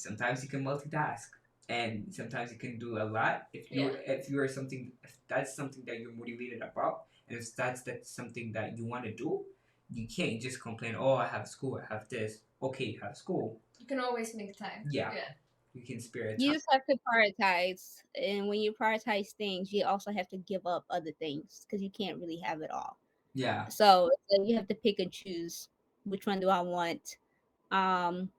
sometimes you can multitask, and sometimes you can do a lot if you are something, if that's something that you're motivated about, and if that's something that you want to do. You can't just complain, oh, I have school, I have this. Okay, you have school. You can always make time. Yeah. You can spare You time. just have to prioritize, and when you prioritize things, you also have to give up other things because you can't really have it all. Yeah. So you have to pick and choose which one do I want,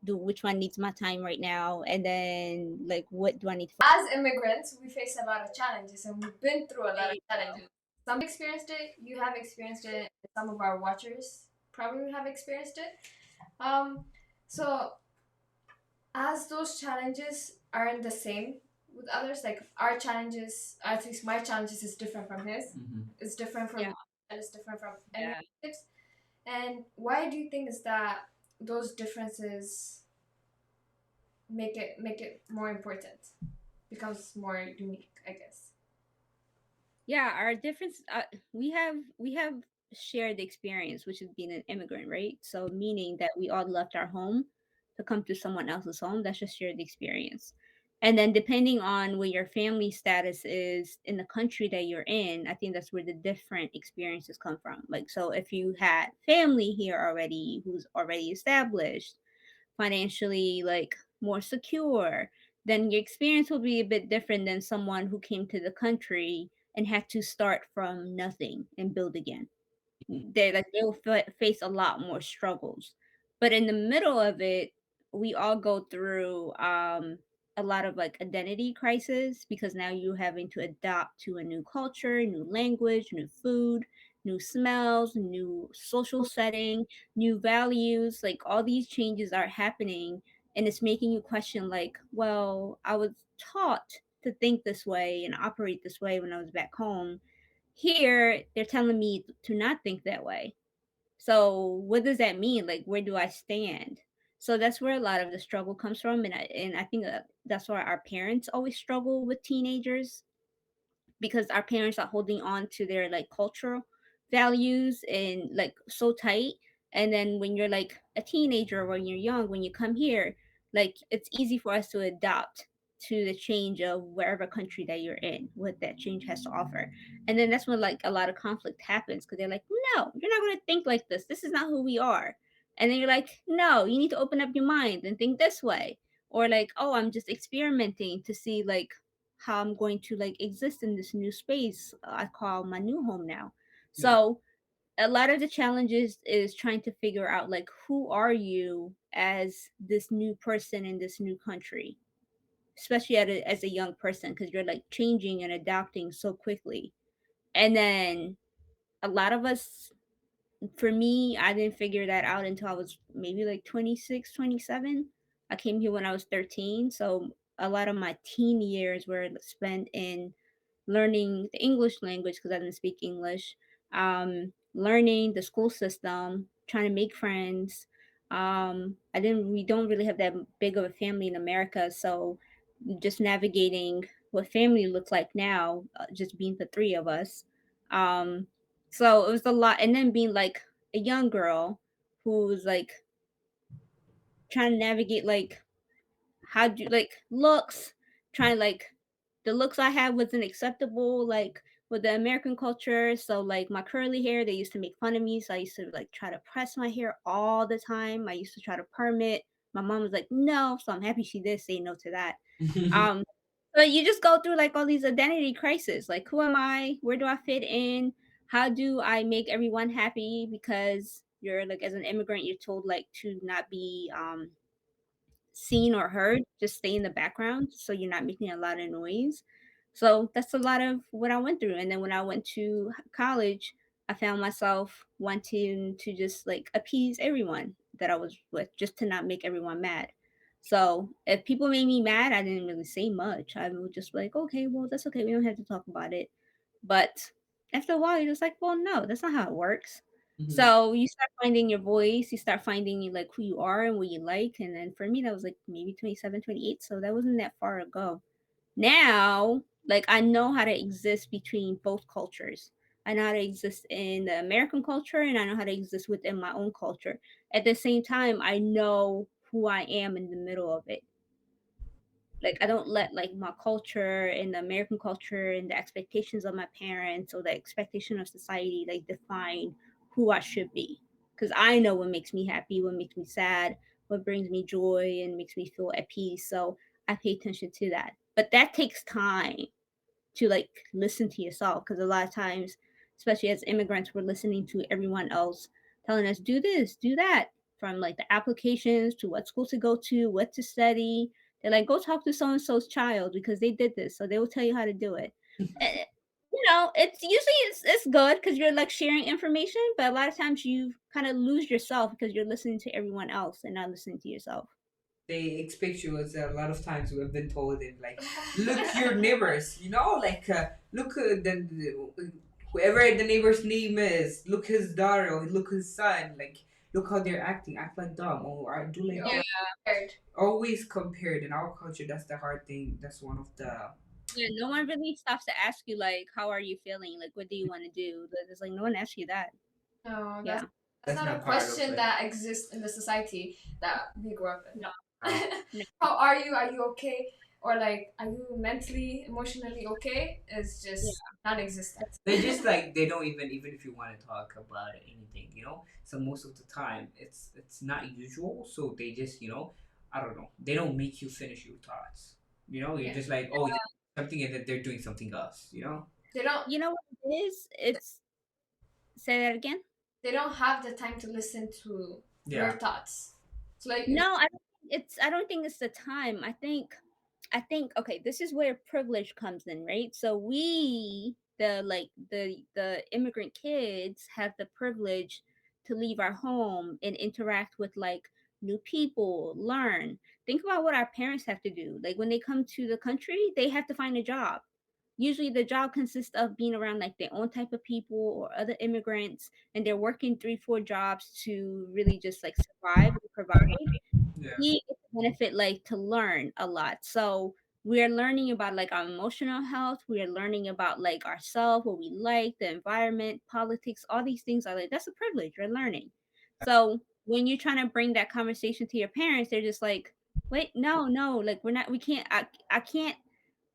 do which one needs my time right now, and then like what do I need to As immigrants, we face a lot of challenges, and we've been through a lot of focus. challenges. Some experienced it, you have experienced it, some of our watchers probably have experienced it. Um, so as those challenges aren't the same with others, like our challenges, at least my challenges is different from his. It's different from, Yeah, and it's different from yeah. anyone. And why do you think is that those differences make it more important, becomes more unique, I guess. Yeah, our difference, we have shared experience, which is being an immigrant, right? So meaning that we all left our home to come to someone else's home. That's just shared experience. And then depending on where your family status is in the country that you're in, I think that's where the different experiences come from. Like, so if you had family here already who's already established, financially like more secure, then your experience will be a bit different than someone who came to the country and had to start from nothing and build again. They'll face a lot more struggles. But in the middle of it, we all go through a lot of like identity crisis because now you're having to adapt to a new culture, new language, new food, new smells, new social setting, new values. Like all these changes are happening, and it's making you question like, well, I was taught to think this way and operate this way when I was back home. Here, they're telling me to not think that way. So, what does that mean? Like, where do I stand? So that's where a lot of the struggle comes from, and I think that's why our parents always struggle with teenagers, because our parents are holding on to their like cultural values and like so tight. And then when you're like a teenager, when you're young, when you come here, like it's easy for us to adapt to the change of wherever country that you're in, what that change has to offer. And then that's when like a lot of conflict happens because they're like, no, you're not going to think like this is not who we are. And then you're like, no, you need to open up your mind and think this way. Or like, oh, I'm just experimenting to see like how I'm going to like exist in this new space I call my new home now. Yeah. So a lot of the challenges is trying to figure out like who are you as this new person in this new country, especially as a young person because you're like changing and adapting so quickly. And then a lot of us, for me, I didn't figure that out until I was maybe like 26, 27. I came here when I was 13. So a lot of my teen years were spent in learning the English language because I didn't speak English, learning the school system, trying to make friends. We don't really have that big of a family in America. So just navigating what family looks like now, just being the three of us. Um, so it was a lot. And then being like a young girl who was like trying to navigate like how do like looks, trying like the looks I had wasn't acceptable like with the American culture. So like my curly hair, they used to make fun of me. So I used to like try to press my hair all the time. I used to try to perm it. My mom was like, no. So I'm happy she did say no to that. Um but you just go through like all these identity crises. Like who am I? Where do I fit in? How do I make everyone happy? Because you're like as an immigrant, you're told like to not be seen or heard, just stay in the background so you're not making a lot of noise. So that's a lot of what I went through. And then when I went to college, I found myself wanting to just like appease everyone that I was with just to not make everyone mad. So if people made me mad, I didn't really say much. I would just be like, okay, well, that's okay. We don't have to talk about it. But after a while, you're just like, well, no, that's not how it works. Mhm. So you start finding your voice, you start finding like who you are and what you like. And then for me, that was like maybe 27, 28. So that wasn't that far ago. Now, like I know how to exist between both cultures. I know how to exist in the American culture and I know how to exist within my own culture. At the same time, I know who I am in the middle of it. Like I don't let like my culture and the American culture and the expectations of my parents or the expectation of society like define who I should be. Because I know what makes me happy, what makes me sad, what brings me joy and makes me feel at peace. So I pay attention to that. But that takes time to like listen to yourself, because a lot of times, especially as immigrants, we're listening to everyone else telling us do this, do that, from like the applications to what school to go to, what to study. They're like, go talk to so and so's child because they did this, so they will tell you how to do it. Eh, it's usually it's good because you're like sharing information, but a lot of times you kind of lose yourself because you're listening to everyone else and not listening to yourself. They expect you, as a lot of times we have been told it, like, look your neighbors, like, look, whoever the neighbor's name is, look his daughter or look his son, like, look how they're acting, act like them, or I do like Yeah. that. Always compared in our culture. That's the hard thing. That's one of the. Yeah, no one really stops to ask you like, how are you feeling? Like, what do you want to do? It's like no one asks you that. No, Yeah. that's That's not a not part of question it. that exists in the society that we grew up in. No. No. How are you? Are you okay? Or like, are you mentally, emotionally okay? It's Yeah. just non-existent. They just like they don't even if you want to talk about anything. So most of the time it's not usual. So they just I don't know. They don't make you finish your thoughts. You're Yeah. just like, oh, something, and then they're doing something else. They don't. You know what it is? It's say that again. They don't have the time to listen to your Yeah. thoughts. It's like No, I don't think it's. I don't think it's the time. I think okay, this is where privilege comes in, right? So we the immigrant kids have the privilege to leave our home and interact with like new people, learn. Think about what our parents have to do. Like when they come to the country, they have to find a job. Usually the job consists of being around like their own type of people or other immigrants, and they're working 3 4 jobs to really just like survive and provide. Yeah. We get the benefit like to learn a lot. So we are learning about like our emotional health. We are learning about like ourselves, what we like, the environment, politics, all these things are like that's a privilege. You're learning. So when you're trying to bring that conversation to your parents, they're just like, wait, no, no, like we're not, we can't, I can't.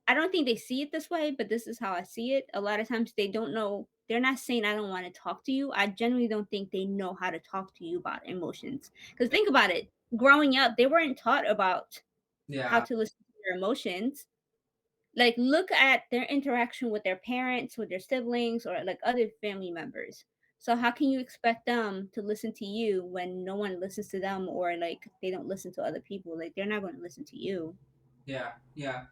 I don't think they see it this way, but this is how I see it. A lot of times they don't know. They're not saying I don't want to talk to you. I genuinely don't think they know how to talk to you about emotions. Because think about it. Growing up, they weren't taught about how Yeah. to listen to their emotions. Like look at their interaction with their parents, with their siblings, or like other family members. So how can you expect them to listen to you when no one listens to them, or like they don't listen to other people? Like they're not going to listen to you. Yeah. Yeah.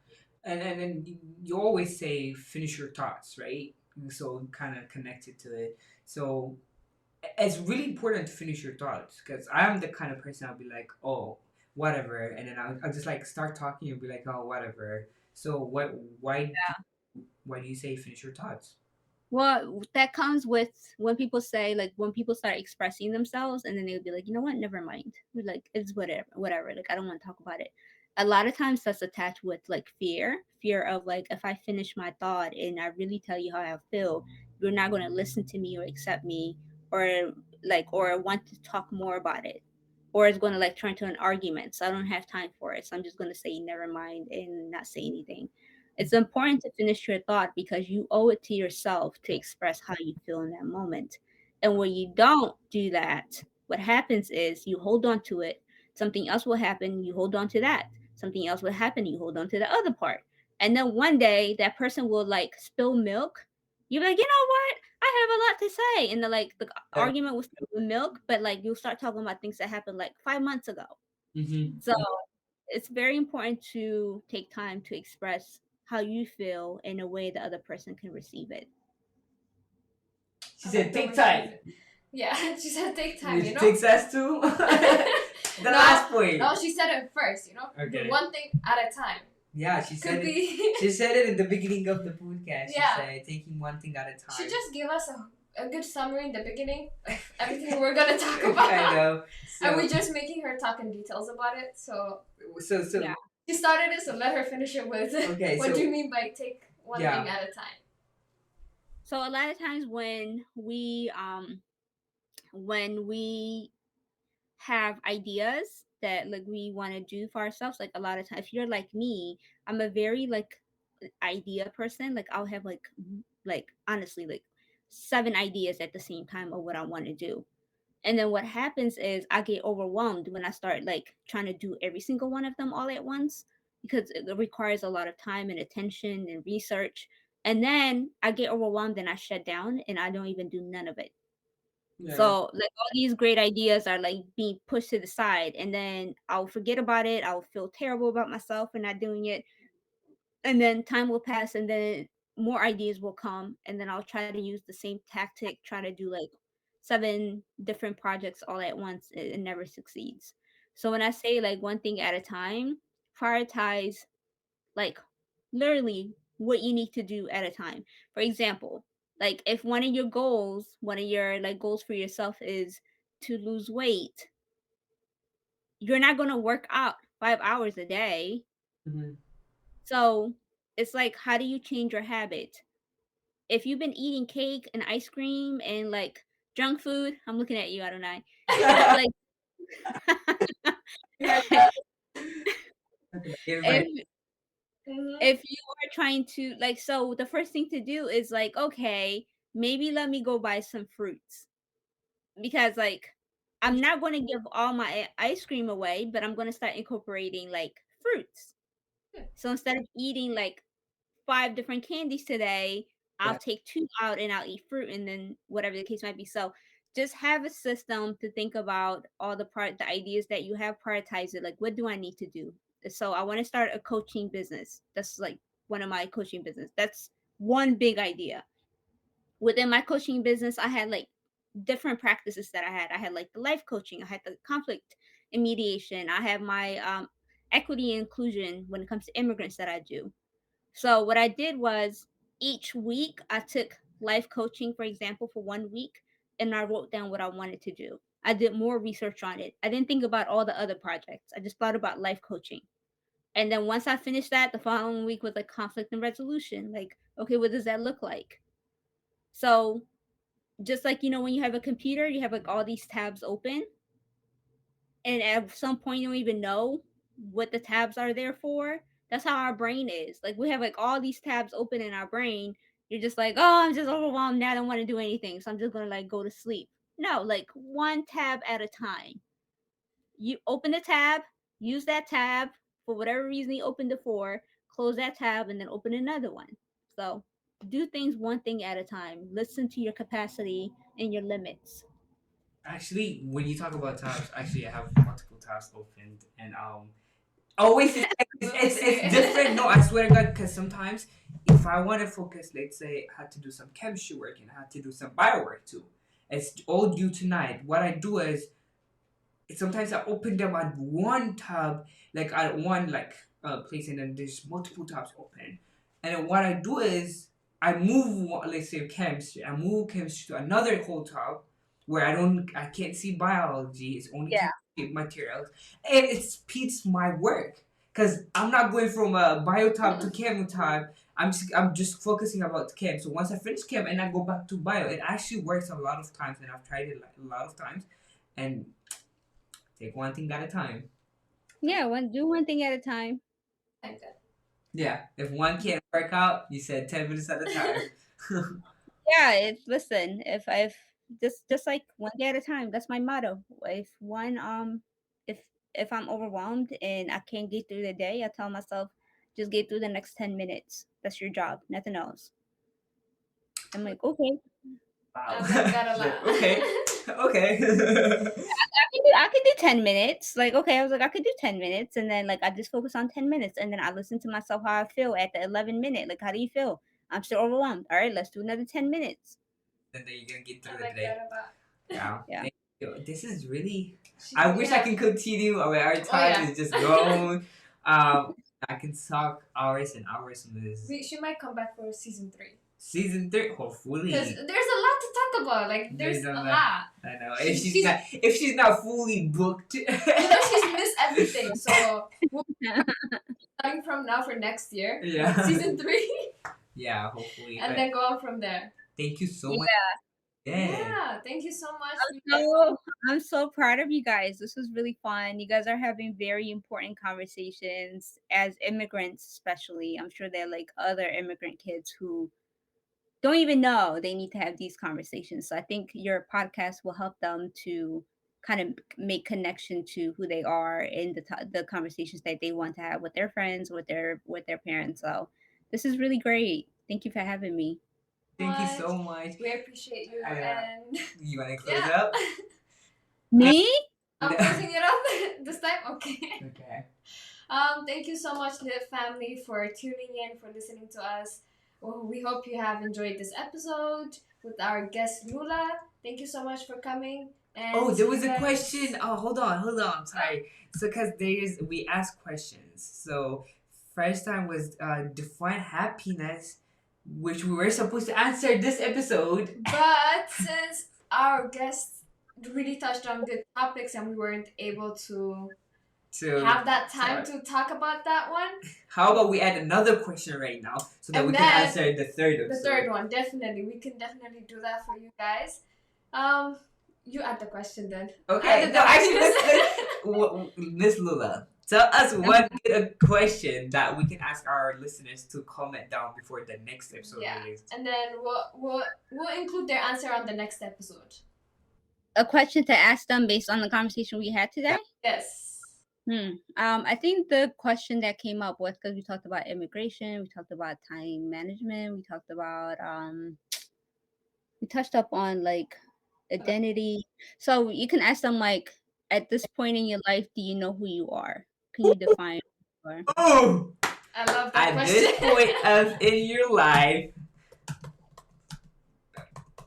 And you always say finish your thoughts, right? So kind of connected to it. So it's really important to finish your thoughts, because I'm the kind of person I'll be like, oh, whatever, and then I'll just like start talking and be like, oh, whatever. So what? Why do you say finish your thoughts? Well, that comes with when people say like when people start expressing themselves and then they'll be like, you know what, never mind. We're like, it's whatever, whatever. Like I don't want to talk about it. A lot of times that's attached with like fear of like if I finish my thought and I really tell you how I feel, you're not gonna listen to me or accept me or or want to talk more about it. Or it's gonna like turn into an argument. So I don't have time for it. So I'm just gonna say never mind and not say anything. It's important to finish your thought because you owe it to yourself to express how you feel in that moment. And when you don't do that, what happens is you hold on to it. Something else will happen, you hold on to that. Something else will happen, you hold on to the other part. And then one day that person will like spill milk. You're like, you know what? I have a lot to say. And the Yeah. argument will spill the milk, but like you'll start talking about things that happened like 5 months ago. So Mm-hmm. it's very important to take time to express how you feel in a way the other person can receive it. She I like said, the way take she time. says it. Yeah, she said take time, It takes us to the No, last point. no, she said it first, Okay. Do one thing at a time. Yeah, she Could said it. be. She said it in the beginning of the podcast. She Yeah. said taking one thing at a time. She just gave us a good summary in the beginning of everything we're gonna talk about. I know. So, And we're just making her talk in details about it. So so Yeah. she started it, so let her finish it with Okay, what so- do you mean by take one Yeah. thing at a time? So a lot of times when we have ideas that like we want to do for ourselves, like a lot of times, if you're like me, I'm a very like idea person. Like I'll have like honestly like 7 ideas at the same time of what I want to do. And then what happens is I get overwhelmed when I start like trying to do every single one of them all at once, because it requires a lot of time and attention and research. And then I get overwhelmed and I shut down and I don't even do none of it. Yeah. So like all these great ideas are like being pushed to the side, and then I'll forget about it. I'll feel terrible about myself for not doing it. And then time will pass, and then more ideas will come, and then I'll try to use the same tactic, try to do like 7 different projects all at once. It never succeeds. So when I say like one thing at a time, prioritize like literally what you need to do at a time. For example, like if one of your like goals for yourself is to lose weight, you're not going to work out 5 hours a day. Mhm. So it's like, how do you change your habit? If you've been eating cake and ice cream and like junk food, I'm looking at you, Adonay. Like Yeah, everybody. if Mm-hmm. if you are trying to like, so the first thing to do is like, okay, maybe let me go buy some fruits, because like I'm not going to give all my ice cream away, but I'm going to start incorporating like fruits. So instead of eating like 5 different candies today, I'll Yeah. take 2 out and I'll eat fruit, and then whatever the case might be. So just have a system to think about all the ideas that you have, prioritize it. Like, what do I need to do? So I want to start a coaching business. That's like one of my coaching business. That's one big idea. Within my coaching business, I had like different practices that I had. I had like the life coaching, I had the conflict and mediation, I have my equity and inclusion when it comes to immigrants that I do. So what I did was each week I took life coaching, for example, for 1 week, and I wrote down what I wanted to do. I did more research on it. I didn't think about all the other projects. I just thought about life coaching. And then once I finished that, the following week was like conflict and resolution. Like, okay, what does that look like? So just like when you have a computer, you have like all these tabs open, and at some point you don't even know what the tabs are there for. That's how our brain is. Like we have like all these tabs open in our brain. You're just like, oh, I'm just overwhelmed now. I don't want to do anything, so I'm just gonna like go to sleep. No, like one tab at a time. You open the tab, use that tab for whatever reason you opened it for, close that tab, and then open another one. So do things one thing at a time. Listen to your capacity and your limits. Actually, when you talk about tabs, actually, I have multiple tabs opened, and always it's different. No, I swear to God, because sometimes if I want to focus, let's say I had to do some chemistry work and I had to do some bio work too. It's all due tonight. What I do is sometimes I open them at one tab, like at one place, and then there's multiple tabs open. And then what I do is I move let's say chemistry. I move chemistry to another whole tab where I can't see biology. It's only Yeah. chemistry materials, and it speeds my work because I'm not going from a bio tab to chem tab. I'm just focusing about chem. So once I finish chem and I go back to bio, it actually works a lot of times, and I've tried it like a lot of times, and take one thing at a time. Yeah, do one thing at a time. Like that. Yeah. If one can't work out, you said 10 minutes at a time. Yeah, it's listen, if just like one day at a time. That's my motto. If if I'm overwhelmed and I can't get through the day, I tell myself just get through the next 10 minutes. That's your job, nothing else. I'm like, okay, Wow. I like that a lot. Okay. Okay. I could do 10 minutes. Like, okay, I was like, I could do 10 minutes, and then like I just focus on 10 minutes, and then I listen to myself how I feel at the 11 minute. Like, how do you feel? I'm still overwhelmed. All right, let's do another 10 minutes. And then you're gonna get I through the like day. that a lot. Yeah. Yeah. Thank you. This is really. I wish I Yeah. can continue. Our time yeah. is just going. I can talk hours and hours on this. She might come back for season 3. Season 3, hopefully. Because there's a lot to talk about. Like there's a lot. I know. If she's not fully booked. She's missed everything. So we'll be starting from now for next year. Yeah. Season 3. Yeah, hopefully. And then go on from there. Thank you so much. Yeah. Yeah, thank you so much. So I'm so proud of you guys. This was really fun. You guys are having very important conversations as immigrants, especially. I'm sure they're like other immigrant kids who don't even know they need to have these conversations. So I think your podcast will help them to kind of make connection to who they are in the conversations that they want to have with their friends, with their parents. So this is really great. Thank you for having me. Thank you so much. We appreciate you. And You want to close yeah. up? Me? I'm closing it up this time. Okay. Okay. Thank you so much, Lit family, for tuning in, for listening to us. Well, we hope you have enjoyed this episode with our guest Lula. Thank you so much for coming. And Oh, see there you was a guys- question. Oh, hold on. Sorry. So, because we asked questions. So, first time was define happiness, which we were supposed to answer this episode. But since our guests really touched on good topics and we weren't able to have that time to talk about that one, how about we add another question right now so that And we can then answer the third the episode. third one, definitely. We can definitely do that for you guys. You add the question then. Okay, no, actually, Miss Lula, tell us one good question that we can ask our listeners to comment down before the next episode released. And then we'll include their answer on the next episode. A question to ask them based on the conversation we had today? Yes. I think the question that came up was because we talked about immigration, we talked about time management, we talked about we touched up on like identity. So you can ask them like, at this point in your life, do you know who you are? Can you define who you are? Oh, I love that at question. this point of in your life,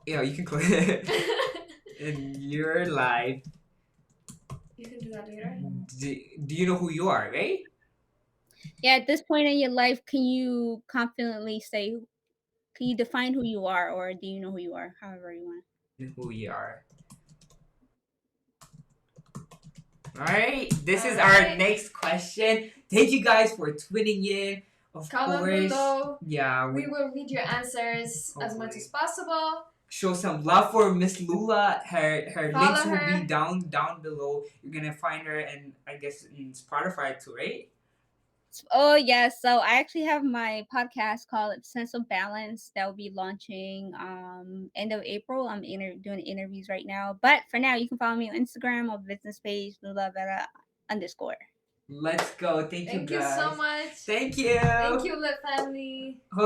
you can close it. In your life, you can do that later. Do you know who you are, right? Yeah, at this point in your life, can you confidently say, can you define who you are, or do you know who you are? However you want. Who you are. Alright, this is our next question. Thank you guys for tuning in. Of Comment course, below. yeah, we will read your answers as much as possible. Show some love for Miss Lula. Her Follow links will her. be down below. You're gonna find her, and I guess in Spotify too, right? Oh yes, so I actually have my podcast called Sense of Balance that will be launching end of April. I'm doing interviews right now, but for now you can follow me on Instagram or business page Lula Vera _. Let's go. Thank you guys. Thank you so much. Thank you. Thank you, Lit family.